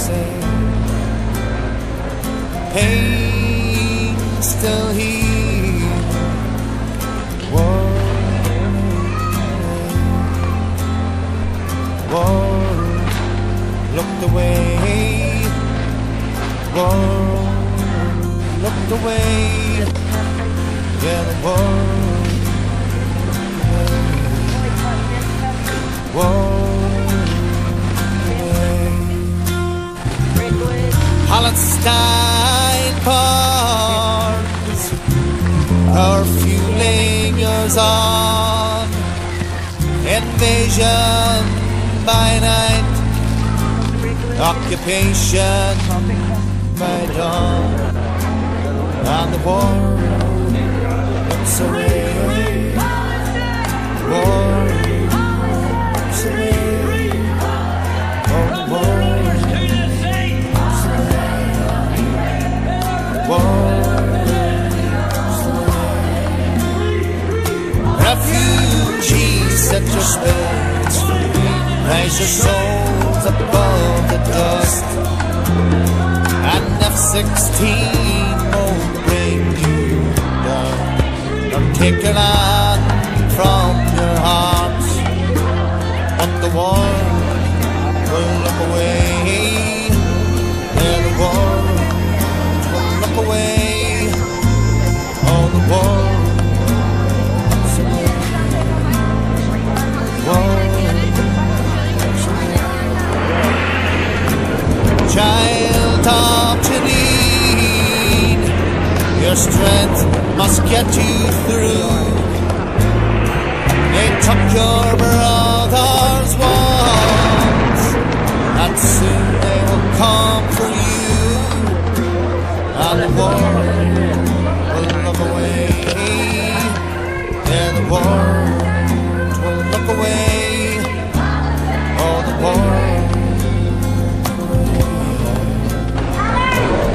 same. Pain still here. World looked away. World looked away. Yeah, the world away. Palestine burns, her few lingers on. Invasion by night, occupation by dawn, and the world looks away. World looks away. Oh, the world looks away. World looks away. Refugees, set your spirits free. Raise your souls above the dust, and F-16 won't bring you down, nor take your land from your hearts. But the world will look away. Yeah, the world will look away. Oh, the world looks away. World. Child of Janine, your strength must get you through. They took your brother's once, and soon they will come for you. And the world will look away. Yeah, the world will look away. Oh, the world.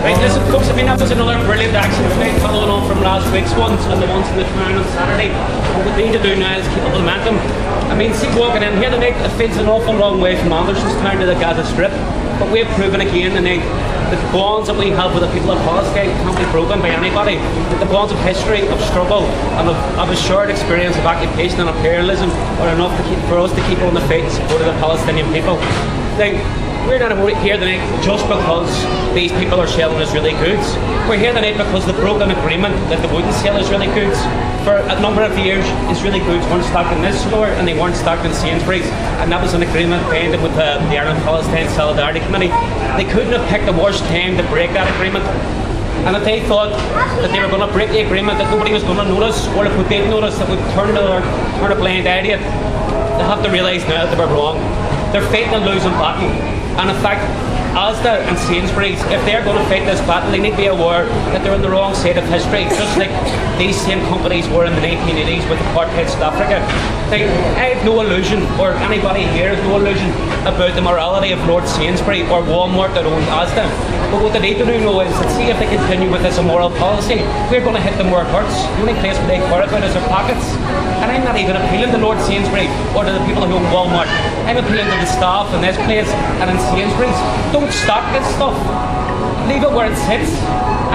Right, listen folks, I mean that was another brilliant action tonight, following on from last week's ones and the ones in the town on Saturday. What we need to do now is keep up the momentum. I mean, see, walking in here tonight, it feels an awful long way from Andersonstown to the Gaza Strip, but we've proven again tonight that the bonds that we have with the people of Palestine can't be broken by anybody. That the bonds of history, of struggle, and of a shared experience of occupation and imperialism are enough for us to keep on the fight in support of the Palestinian people. Now, we're not here tonight just because these people are selling Israeli goods. We're here tonight because they broke an agreement that they wouldn't sell Israeli goods. For a number of years, Israeli goods weren't stocked in this store and they weren't stocked in Sainsbury's, and that was an agreement binding with the Ireland-Palestine Solidarity Committee. They couldn't have picked the worst time to break that agreement. And if they thought that they were going to break the agreement, that nobody was going to notice, or if we did notice, that we'd turn a blind eye to it, they have to realise now that they were wrong. They're fighting a losing battle. And in fact, ASDA and Sainsbury's, if they're going to fight this battle, they need to be aware that they're on the wrong side of history, just like these same companies were in the 1980s with apartheid South Africa. Now, I have no illusion, or anybody here has no illusion, about the morality of Lord Sainsbury or Walmart that owns ASDA. But what they need to do know is that, see, if they continue with this immoral policy, we're going to hit them where it hurts. The only place where they care about is their pockets. And I'm not even appealing to Lord Sainsbury or to the people who own Walmart. I'm appealing to the staff in this place and in Sainsbury's. Don't stock this stuff. Leave it where it sits.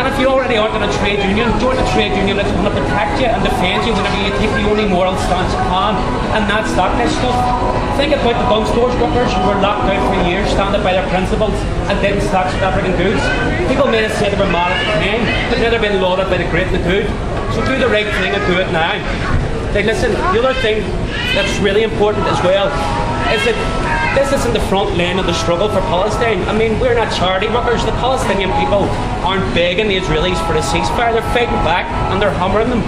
And if you already aren't in a trade union, join a trade union that's going to protect you and defend you whenever you take the only moral stance you can and not stock this stuff. Think about the bunk stores workers who were locked out for years, standing by their principles and didn't stock South African goods. People may have said they were mad at the time, but now they're being lauded by the great and the good. So do the right thing and do it now. Like, listen, the other thing that's really important as well is that this isn't the front line of the struggle for Palestine. I mean, we're not charity workers. The Palestinian people aren't begging the Israelis for a ceasefire. They're fighting back and they're hammering them.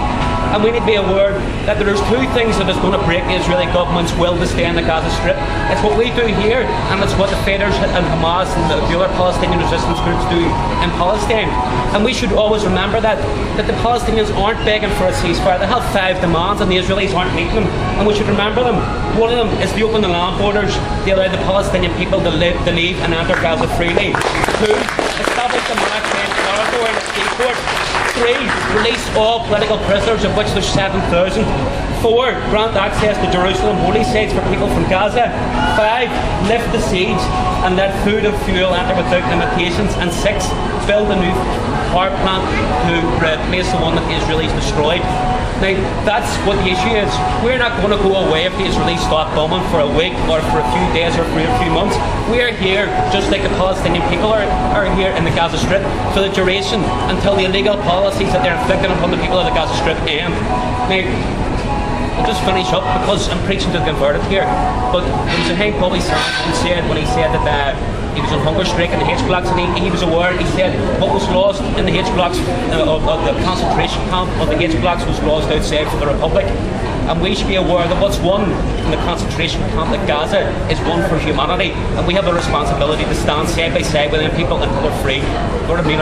And we need to be aware that there's two things that is going to break the Israeli government's will to stay in the Gaza Strip. It's what we do here, and it's what the fighters and Hamas and the other Palestinian resistance groups do in Palestine. And we should always remember that the Palestinians aren't begging for a ceasefire. They have 5 demands and the Israelis aren't meeting them. And we should remember them. One of them is to open the land borders to allow the Palestinian people to leave and enter Gaza freely. 2, establish the maritime corridor in the seaport. 3, release all political prisoners, of which there's 7,000. 4. Grant access to Jerusalem holy sites for people from Gaza. 5. Lift the siege and let food and fuel enter without limitations. And 6. Build a new power plant to replace the one that the Israelis destroyed. Now, that's what the issue is. We're not going to go away if the Israelis stop bombing for a week or for a few days or for a few months. We are here, just like the Palestinian people are here in the Gaza Strip, for the duration until the illegal policies that they're inflicting upon the people of the Gaza Strip end. Now, I'll just finish up because I'm preaching to the converted here. But there was a thing Bobby Sands said when he said that he was on hunger strike in the H blocks, and he was aware. He said what was lost in the H blocks of the concentration camp of the H blocks was lost outside for the Republic. And we should be aware that what's won in the concentration camp at Gaza is won for humanity, and we have a responsibility to stand side by side with them people until they're free. Lord of me,